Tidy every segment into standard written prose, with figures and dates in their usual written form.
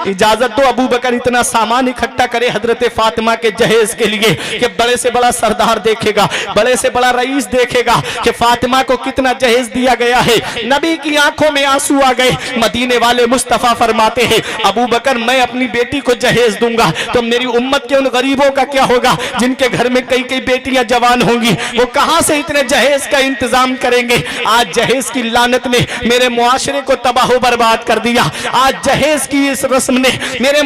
इजाजत दो अबू बकर इतना सामान इकट्ठा करे हजरत फातिमा के जहेज के लिए कि बड़े से बड़ा सरदार देखेगा, बड़े से बड़ा रईस देखेगा कि फातिमा को कितना जहेज दिया गया है। नबी की आंखों में आंसू आ गए। मदीने वाले मुस्तफा फरमाते हैं, अबू बकर मैं अपनी बेटी को जहेज दूंगा तो मेरी उम्मत के उन गरीबों का क्या होगा जिनके घर में कई कई बेटियां जवान होंगी, वो कहां से इतने जहेज का इंतजाम करेंगे। आज जहेज की लानत ने मेरे मुआशरे को तबाह बर्बाद कर दिया। आज जहेज की इस रस्म ने मेरे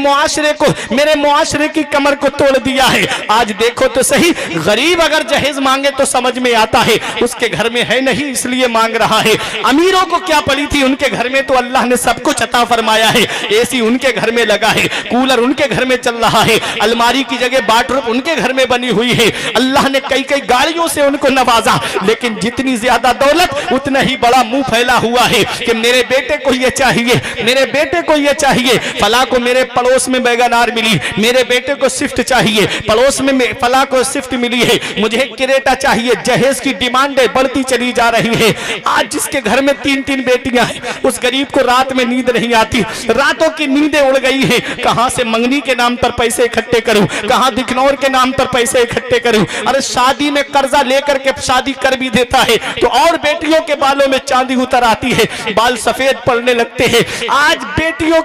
मुआशरे की कमर को तोड़ दिया है। आज देखो तो सही, गरीब अगर जहेज मांगे तो समझ में आता है उसके घर में है नहीं इसलिए मांग रहा है। अमीरों को क्या पड़ी थी, उनके घर में तो अल्लाह ने सब कुछ अता फरमाया है। एसी उनके घर में लगा है, कूलर उनके घर में चल रहा है, अलमारी की जगह बाथरूम उनके घर में बनी हुई है। अल्लाह ने कई कई गाड़ियों से उनको नवाजा, लेकिन जितनी ज्यादा दौलत उतना ही बड़ा मुंह फैला हुआ है कि मेरे बेटे को ये चाहिए, मेरे बेटे को ये चाहिए। फला को मेरे पड़ोस में वैगनार मिली, मेरे बेटे को स्विफ्ट चाहिए, पड़ोस में फला को स्विफ्ट मिली है, मुझे क्रेटा चाहिए। जहेज की डिमांडें बढ़ती चली जा रही है। आज जिसके घर में 3-3 बेटियां हैं उस गरीब को रात में नींद नहीं आती, रातों की नींदें उड़ गई है। कहां से मंगनी के नाम पर पैसे इकट्ठे करूं, कहां दिखनौर के नाम पर पैसे इकट्ठे करूं। अरे शादी में कर्जा लेकर के शादी कर भी देता है तो और बेटियों के बालों में चांदी उतर आती है, बाल सफेद पड़ने लगते हैं। आज बेटियों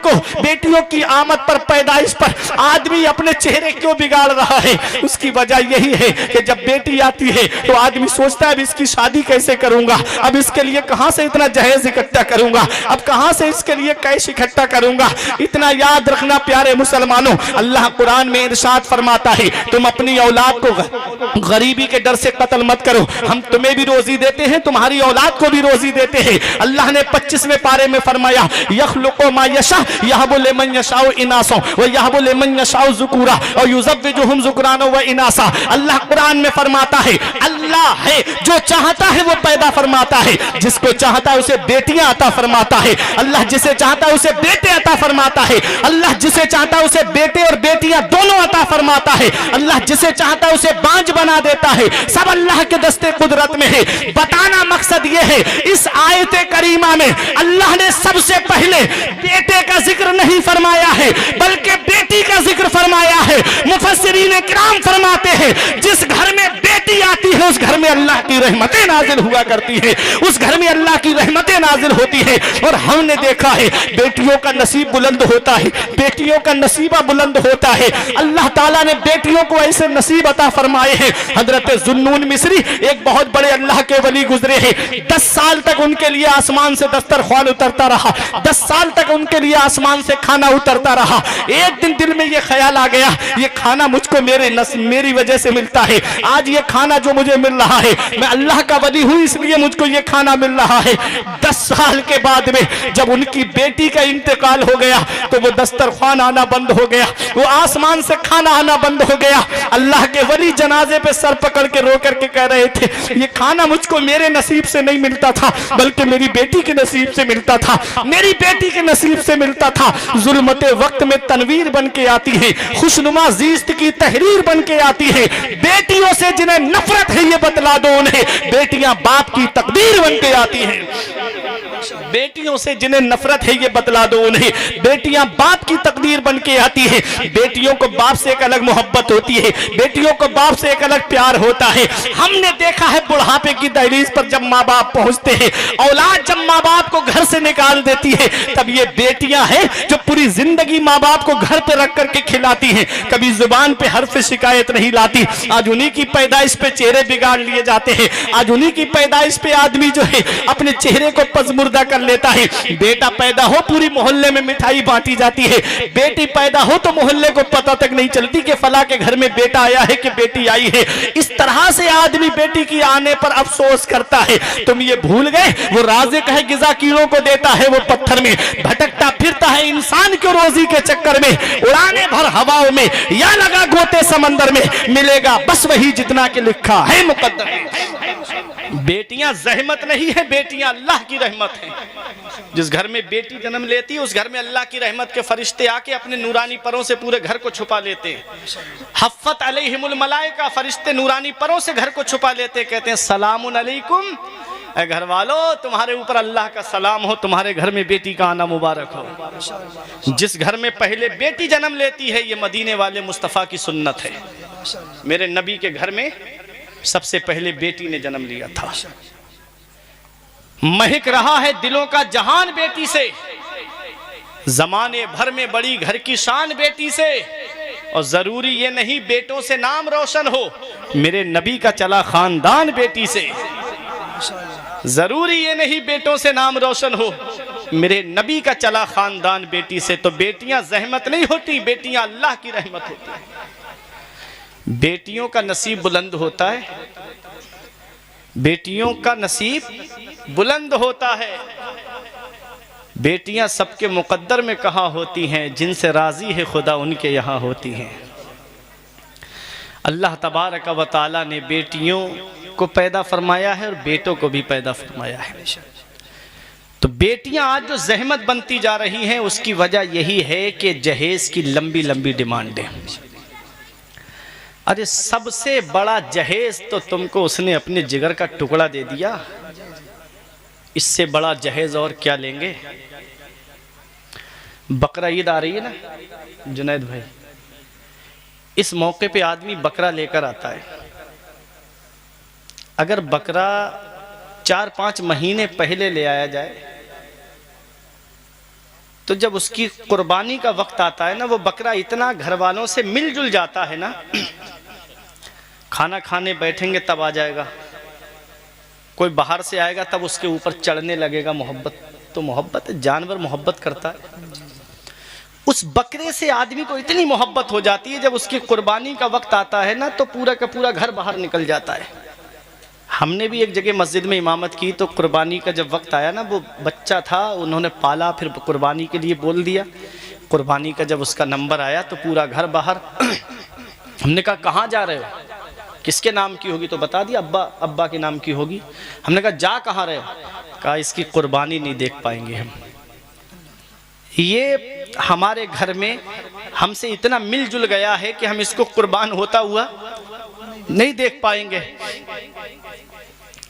की आमद पर, पैदाइश पर आदमी अपने चेहरे क्यों बिगाड़ रहा है? उसकी वजह यही है कि जब बेटी आती है तो आदमी सोचता है अब इसकी शादी कैसे करूंगा, अब इसके लिए कहां से इतना जहेज इकट्ठा करूंगा, अब कहां से इसके लिए कैश इकट्ठा करूंगा। इतना याद रखना प्यारे मुसलमानों, अल्लाह कुरान में इरशाद फरमाता है तुम अपनी औलाद को गरीबी के डर से कत्ल मत करो, हम तुम्हें भी रोजी देते हैं, तुम्हारी औलाद को भी रोजी देते हैं। अल्लाह ने 25वें पारे में फरमाया यखलुकु मा यशा यहबु लिमन यशाउ इनासा व यहबु लिमन यशाउ ज़ुकुरा और युज़व्विजुहुम ज़ुकराना व इनासा। अल्लाह कुरान में फरमाता है अल्लाह है जो चाहता है वो पैदा फरमाता है, जिसको चाहता है उसे बेटियां अता फरमाता है। अल्लाह जिसे चाहता है उसे बेटे अता फरमाता है। अल्लाह जिसे चाहता है उसे बेटे और बेटियां दोनों अता फरमाता है। अल्लाह जिसे चाहता है उसे बांझ बना देता है। सब अल्लाह के दस्ते कुदरत में है। बताना मकसद ये है, इस आयत करीमा में अल्लाह ने सबसे पहले बेटे का जिक्र नहीं फरमाया है बल्कि बेटी का जिक्र फरमाया है। मुफस्सिरीन किराम फरमाते हैं जिस घर में बेटी आती है उस घर में अल्लाह की रहमतें नाजिल हुआ करती है, उस घर में अल्लाह की रहमतें नाजिल होती है। और हमने देखा है बेटियों का नसीब बुलंद होता है, बेटियों का नसीबा बुलंद होता है। अल्लाह ताला ने बेटियों को ऐसे नसीब अता फरमाए हैं। हजरत जुन्नून मिस्री एक बहुत बड़े अल्लाह के वली गुजरे हैं। 10 साल तक उनके लिए आसमान से दस्तरख्वान उतरता रहा, 10 साल तक उनके लिए आसमान से खाना उतरता रहा। एक दिन दिल में ये ख्याल आ गया ये खाना मुझको मेरी वजह से मिलता है, आज ये खाना जो मुझे मिल रहा है मैं अल्लाह का वली हूं इसलिए मुझको ये खाना मिल रहा है। 10 साल के बाद में जब उनकी बेटी का इंतकाल हो गया तो वो दस्तरख्वान आना बंद हो गया, वो आसमान से खाना आना बंद हो गया। अल्लाह के वली जनाजे पे सर पकड़ के रो करके कह रहे थे ये खाना मुझको मेरे नसीब से नहीं मिलता था बल्कि मेरी बेटी के नसीब से मिलता था, मेरी बेटी के नसीब से मिलता था। जुल्मते वक्त में तनवीर बन के आती है, खुशनुमा ज़ीस्त की तहरीर बन के आती है। बेटियों से जिन्हें नफरत है ये बतला दो उन्हें, बेटियां बाप की तकदीर बन के आती हैं। बेटियों से जिन्हें नफरत है ये बतला दो उन्हें, बेटियां बाप की तकदीर बन के आती है। बेटियों को बाप से एक अलग मोहब्बत होती है, बेटियों को बाप से एक अलग प्यार होता है। हमने देखा है बुढ़ापे की दहलीज पर जब माँ बाप पहुंचते हैं, औलाद जब माँ बाप को घर से निकाल देती है तब ये बेटियां हैं जो पूरी जिंदगी माँ बाप को घर पे रख करके खिलाती हैं, कभी जुबान पे हर्फ शिकायत नहीं लाती। आज उन्हीं की पैदाइश पे चेहरे बिगाड़ लिए जाते हैं, आज उन्हीं की पैदाइश पे आदमी जो है अपने चेहरे को पजमुर्दा कर लेता है। बेटा पैदा हो पूरी मोहल्ले में मिठाई बांटी जाती है, बेटी पैदा हो तो मोहल्ले को पता तक नहीं चलती कि फला के घर में बेटा आया है कि बेटी आई है। इस तरह से आदमी बेटी की आने पर अफसोस करता है। तुम ये भूल गए वो राज़िक है गिज़ा कीड़ों को देता है, वो पत्थर में भटकता फिरता है इंसान को रोजी के चक्कर में, उड़ाने भर हवाओं में या लगा गोते समंदर में, मिलेगा बस वही जितना के लिखा है मुकद्दर में। बेटियां जहमत नहीं है, बेटियां अल्लाह की रहमत है। जिस घर में बेटी जन्म लेती है उस घर में अल्लाह की रहमत के फरिश्ते आके अपने नूरानी परों से पूरे घर को छुपा लेते हैं। हफ़्फ़त अलैहिमुल मलाइका, फरिश्ते नूरानी परों से घर को छुपा लेते, कहते हैं सलामुन अलैकुम ऐ घर वालों, तुम्हारे ऊपर अल्लाह का सलाम हो, तुम्हारे घर में बेटी का आना मुबारक हो। जिस घर में पहले बेटी जन्म लेती है, ये मदीने वाले मुस्तफ़ा की सुन्नत है। मेरे नबी के घर में सबसे पहले बेटी ने जन्म लिया था। महक रहा है दिलों का जहान बेटी से, जमाने भर में बड़ी घर की शान बेटी से। और जरूरी ये नहीं बेटों से नाम रोशन हो, मेरे नबी का चला खानदान बेटी से। जरूरी ये नहीं बेटों से नाम रोशन हो, मेरे नबी का चला खानदान बेटी से। तो बेटियां जहमत नहीं होती, बेटियां अल्लाह की रहमत होती है। बेटियों का नसीब बुलंद होता है, बेटियों का नसीब बुलंद होता है। बेटियां सबके मुकद्दर में कहाँ होती हैं, जिनसे राजी है खुदा उनके यहाँ होती हैं। अल्लाह तबारक व तआला ने बेटियों को पैदा फरमाया है और बेटों को भी पैदा फरमाया है। तो बेटियां आज जो जहमत बनती जा रही हैं, उसकी वजह यही है कि जहेज की लंबी लंबी डिमांडें। अरे सबसे बड़ा जहेज तो तुमको उसने अपने जिगर का टुकड़ा दे दिया, इससे बड़ा जहेज और क्या लेंगे। बकरा ईद आ रही है ना जुनैद भाई, इस मौके पे आदमी बकरा लेकर आता है। अगर बकरा 4-5 महीने पहले ले आया जाए, तो जब उसकी कुर्बानी का वक्त आता है ना, वो बकरा इतना घर वालों से मिलजुल जाता है ना, खाना खाने बैठेंगे तब आ जाएगा, कोई बाहर से आएगा तब उसके ऊपर चढ़ने लगेगा। मोहब्बत तो मोहब्बत है, जानवर मोहब्बत करता है। उस बकरे से आदमी को इतनी मोहब्बत हो जाती है, जब उसकी कुर्बानी का वक्त आता है ना, तो पूरा का पूरा घर बाहर निकल जाता है। हमने भी एक जगह मस्जिद में इमामत की, तो कुर्बानी का जब वक्त आया ना, वो बच्चा था, उन्होंने पाला, फिर कुर्बानी के लिए बोल दिया। कुर्बानी का जब उसका नंबर आया तो पूरा घर बाहर। हमने कहा कहाँ जा रहे हो, किसके नाम की होगी, तो बता दिया अब्बा के नाम की होगी। हमने कहा जा कहाँ रहे हो, कहा इसकी कुर्बानी नहीं देख पाएंगे हम। ये हमारे घर में हमसे इतना मिलजुल गया है कि हम इसको कुर्बान होता हुआ नहीं देख पाएंगे।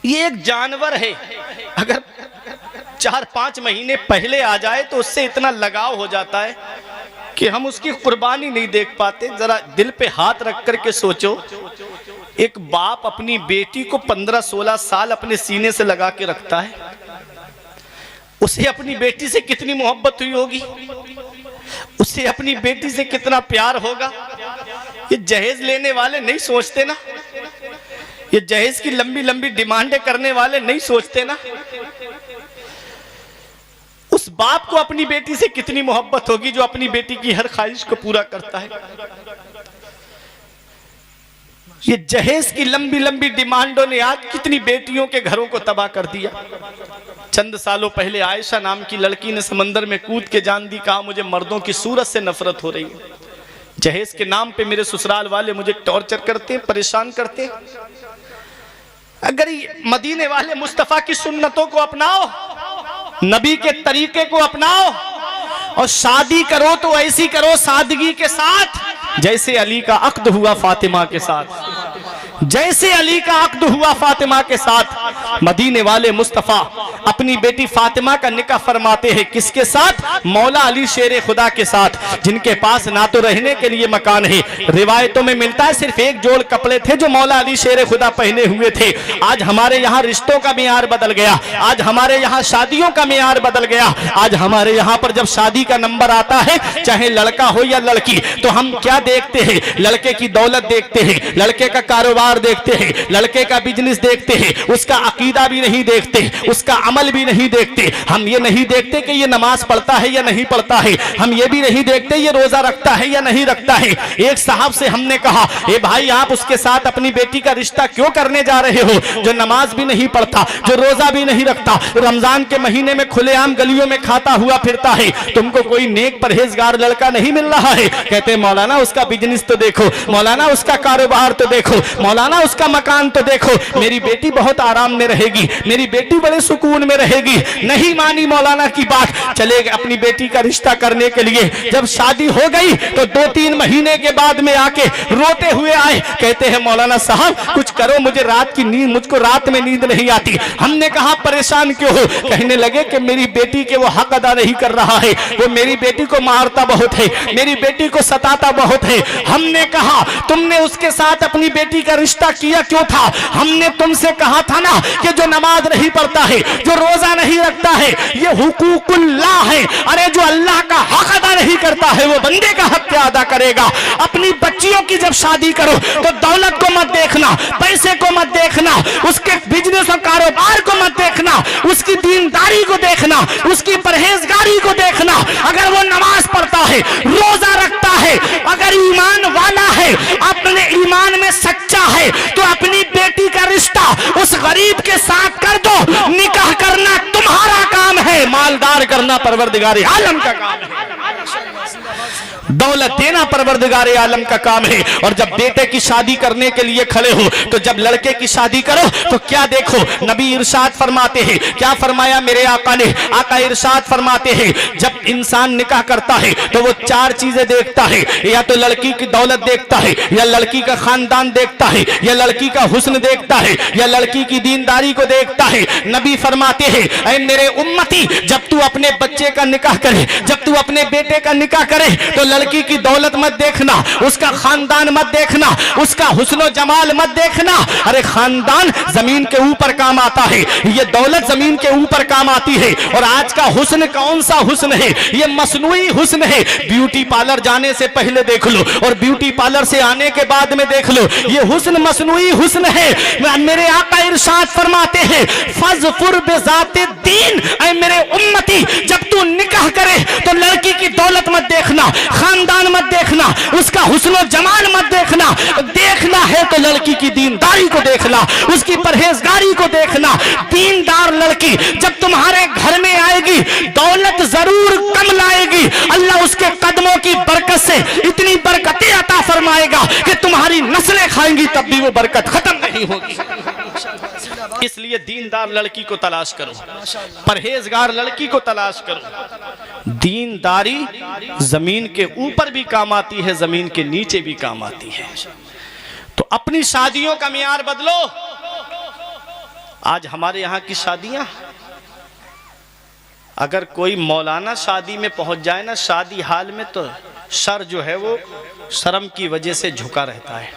ये एक जानवर है, अगर 4-5 महीने पहले आ जाए तो उससे इतना लगाव हो जाता है कि हम उसकी कुर्बानी नहीं देख पाते। जरा दिल पे हाथ रख करके सोचो, एक बाप अपनी बेटी को 15-16 साल अपने सीने से लगा के रखता है, उसे अपनी बेटी से कितनी मोहब्बत हुई होगी, उसे अपनी बेटी से कितना प्यार होगा। ये जहेज लेने वाले नहीं सोचते ना, ये जहेज की लंबी लंबी डिमांडें करने वाले नहीं सोचते ना, उस बाप को अपनी बेटी से कितनी मोहब्बत होगी जो अपनी बेटी की हर ख्वाहिश को पूरा करता है। ये जहेज की लंबी लंबी डिमांडों ने आज कितनी बेटियों के घरों को तबाह कर दिया। चंद सालों पहले आयशा नाम की लड़की ने समंदर में कूद के जान दी, कहा मुझे मर्दों की सूरत से नफरत हो रही है, जहेज के नाम पे मेरे ससुराल वाले मुझे टॉर्चर करते, परेशान करते। अगर मदीने वाले मुस्तफा की सुन्नतों को अपनाओ, नबी के तरीके को अपनाओ और शादी करो तो ऐसी करो सादगी के साथ, जैसे अली का अक्द हुआ फातिमा के साथ, जैसे अली का अक्द हुआ फातिमा के साथ। मदीने वाले मुस्तफा अपनी बेटी फातिमा का निकाह फरमाते हैं, किसके साथ? मौला अली शेर खुदा के साथ, जिनके पास ना तो रहने के लिए मकान है, रिवायतों में मिलता है सिर्फ एक जोड़ कपड़े थे जो मौला अली शेर खुदा पहने हुए थे। आज हमारे यहाँ रिश्तों का मियार बदल गया, आज हमारे यहाँ शादियों का मियार बदल गया। आज हमारे यहाँ पर जब शादी का नंबर आता है, चाहे लड़का हो या लड़की, तो हम क्या देखते हैं? लड़के की दौलत देखते हैं, लड़के का कारोबार देखते हैं, लड़के का बिजनेस देखते हैं, उसका अकीदा भी नहीं देखते, उसका अमल भी नहीं देखते। हम ये नहीं देखते कि ये नमाज पढ़ता है या नहीं पढ़ता है, हम ये भी नहीं देखते ये रोजा रखता है या नहीं रखता है। एक साहब से हमने कहा, ए भाई आप उसके साथ अपनी बेटी का रिश्ता क्यों करने जा रहे हो, जो नमाज भी नहीं पढ़ता, जो रोजा भी नहीं रखता, रमजान के महीने में खुलेआम गलियों में खाता हुआ फिरता है, तुमको कोई नेक परहेजगार लड़का नहीं मिल रहा है? कहते मौलाना उसका बिजनेस तो देखो, मौलाना उसका कारोबार तो देखो, मौलाना मौलाना उसका मकान तो देखो, मेरी बेटी बहुत आराम में रहेगी, मेरी बेटी बड़े सुकून में रहेगी। नहीं मानी मौलाना की बात, चले गए अपनी बेटी का रिश्ता करने के लिए। जब शादी हो गई तो 2-3 महीने के बाद में आके रोते हुए आए, कहते हैं मौलाना साहब कुछ करो, मुझे रात की नींद, मुझको रात में नींद नहीं आती। हमने कहा परेशान क्यों हो? कहने लगे कि मेरी बेटी के वो हक अदा नहीं कर रहा है, वो मेरी बेटी को मारता बहुत है, मेरी बेटी को सताता बहुत है। हमने कहा तुमने उसके साथ अपनी बेटी का रिश्ता किया क्यों था? हमने तुमसे कहा था ना कि जो नमाज नहीं पढ़ता है, जो रोजा नहीं रखता है, ये हुकूकुल्लाह है। अरे जो अल्लाह का हक अदा नहीं करता है वो बंदे का हक क्या अदा करेगा? अपनी बच्चियों की जब शादी करो तो दौलत को मत देखना, पैसे को मत देखना, उसके बिजनेस और कारोबार को मत देखना, उसकी दीनदारी को देखना, उसकी परहेजगारी को देखना। अगर वो नमाज पढ़ता है, रोजा रखता है, अगर ईमान वाला है, अपने ईमान में सच्चा है, तो अपनी बेटी का रिश्ता उस गरीब के साथ कर दो। निकाह करना तुम्हारा काम है, मालदार करना परवरदिगार आलम का काम है, दौलत देना परवरदिगार आलम का काम है। और जब बेटे की शादी करने के लिए खड़े हो तो जब लड़के की शादी करो तो क्या देखो, नबी इरशाद फरमाते हैं, क्या फरमाया मेरे आका ने? आका इरशाद फरमाते हैं जब इंसान निकाह करता है तो वो 4 चीजें देखता है, या तो लड़की की दौलत देखता है, या लड़की का खानदान देखता है, या लड़की का हुस्न देखता है, या लड़की की दीनदारी को देखता है। नबी फरमाते हैं ऐ मेरे उम्मती, जब तू अपने बच्चे का निकाह करे, जब तू अपने बेटे का निकाह करे तो लड़की की दौलत मत देखना, उसका खानदान मत देखना, उसका हुस्न जमाल मत देखना। अरे खानदान जमीन के ऊपर काम आता है, ये दौलत जमीन के ऊपर काम आती है। और आज का हुस्न कौन सा हुस्न है? ये मसनूई हुस्न है। ब्यूटी पार्लर जाने से पहले देख लो और ब्यूटी पार्लर से आने के बाद में देख लो, ये हुस्न मसनूई हुस्न है। मेरे आका इरशाद फरमाते हैं फज़फुर बिज़ाति दीन, ऐ मेरे उम्मती जब तू निकाह करे तो लड़की की दौलत मत देखना, खानदान मत देखना, उसका हुस्न जमाल मत देखना, देखना है तो लड़की की दीनदारी को देखना, उसकी परहेजगारी को देखना। दीनदार लड़की जब तुम्हारे घर में आएगी दौलत जरूर कम लाएगी, अल्लाह उसके कदमों की बरकत से इतनी बरकतें अता फरमाएगा कि तुम्हारी नस्लें खाएंगी तब भी वो बरकत खत्म नहीं होगी। इसलिए दीनदार लड़की को तलाश करो, परहेजगार लड़की को तलाश करो। दीनदारी जमीन के ऊपर भी काम आती है, जमीन के नीचे भी काम आती है। तो अपनी शादियों का मियार बदलो। आज हमारे यहाँ की शादियां, अगर कोई मौलाना शादी में पहुंच जाए ना, शादी हाल में, तो सर जो है वो शर्म की वजह से झुका रहता है।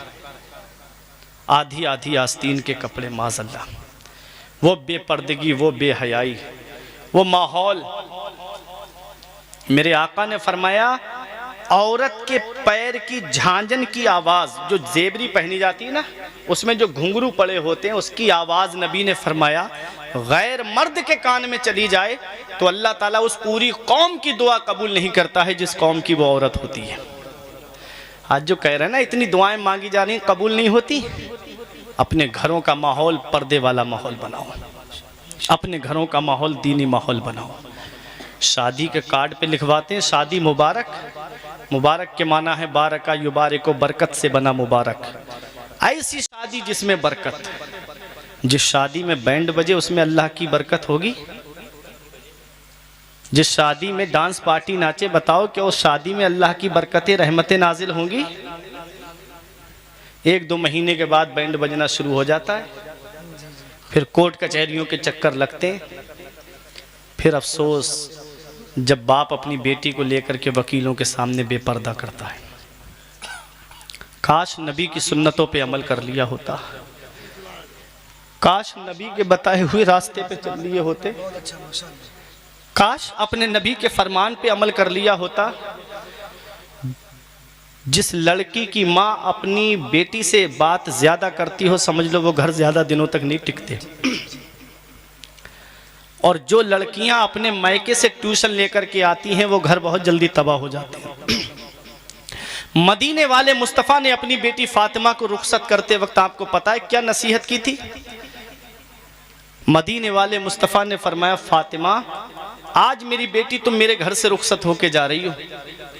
आधी आधी आस्तीन के कपड़े, माज़अल्लाह, वो बेपर्दगी, वो बेहयाई, वो माहौल। मेरे आका ने फरमाया औरत के पैर की झांझन की आवाज़, जो जेबरी पहनी जाती है ना, उसमें जो घुंघरू पड़े होते हैं, उसकी आवाज़ नबी ने फरमाया गैर मर्द के कान में चली जाए तो अल्लाह ताला उस पूरी कौम की दुआ कबूल नहीं करता है जिस कौम की वो औरत होती है। आज जो कह रहे हैं ना इतनी दुआएं मांगी जा रही, कबूल नहीं होती। अपने घरों का माहौल पर्दे वाला माहौल बनाओ, अपने घरों का माहौल दीनी माहौल बनाओ। शादी के कार्ड पे लिखवाते हैं शादी मुबारक, मुबारक के माना है बारका युबारिको, बरकत से बना मुबारक। ऐसी शादी जिसमें बरकत, जिस शादी में बैंड बजे उसमें अल्लाह की बरकत होगी। जिस शादी में डांस पार्टी नाचे, बताओ क्या उस शादी में अल्लाह की बरकतें रहमतें नाजिल होंगी? 1-2 महीने के बाद बैंड बजना शुरू हो जाता है, फिर कोर्ट कचहरियों के चक्कर लगते हैं, फिर अफसोस जब बाप अपनी बेटी को लेकर के वकीलों के सामने बेपर्दा करता है। काश नबी की सुन्नतों पे अमल कर लिया होता, काश नबी के बताए हुए रास्ते पे चल लिए होते, काश अपने नबी के फरमान पे अमल कर लिया होता। जिस लड़की की माँ अपनी बेटी से बात ज्यादा करती हो, समझ लो वो घर ज्यादा दिनों तक नहीं टिकते। और जो लड़कियां अपने मायके से ट्यूशन लेकर के आती हैं वो घर बहुत जल्दी तबाह हो जाते हैं। मदीने वाले मुस्तफ़ा ने अपनी बेटी फातिमा को रुखसत करते वक्त आपको पता है क्या नसीहत की थी? मदीने वाले मुस्तफ़ा ने फरमाया, फातिमा आज मेरी बेटी तुम मेरे घर से रुखसत होके जा रही हो,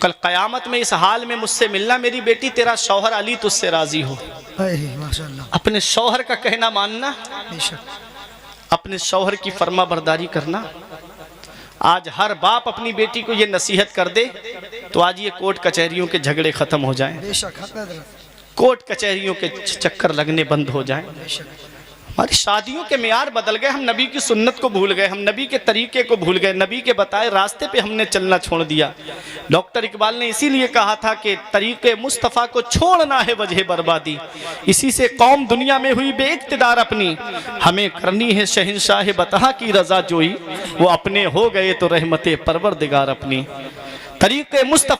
कल क़यामत में इस हाल में मुझसे मिलना मेरी बेटी, तेरा शौहर अली तुझसे राजी हो। माशाअल्लाह। अपने शौहर का कहना मानना, अपने शौहर की फर्मा बरदारी करना। आज हर बाप अपनी बेटी को ये नसीहत कर दे तो आज ये कोर्ट कचहरियों के झगड़े खत्म हो जाएं, कोर्ट कचहरियों के चक्कर लगने बंद हो जाएं। हमारी शादियों के मेयार बदल गए, हम नबी की सुन्नत को भूल गए, हम नबी के तरीके को भूल गए, नबी के बताए रास्ते पे हमने चलना छोड़ दिया। डॉक्टर इकबाल ने इसीलिए कहा था कि तरीके मुस्तफ़ा को छोड़ना है वजह बर्बादी, इसी से कौम दुनिया में हुई बेइक्तिदार अपनी, हमें करनी है शहंशाह बतहा की रजा जोई, वो अपने हो गए तो रहमते परवरदिगार अपनी। तरीके मुस्तफ़ा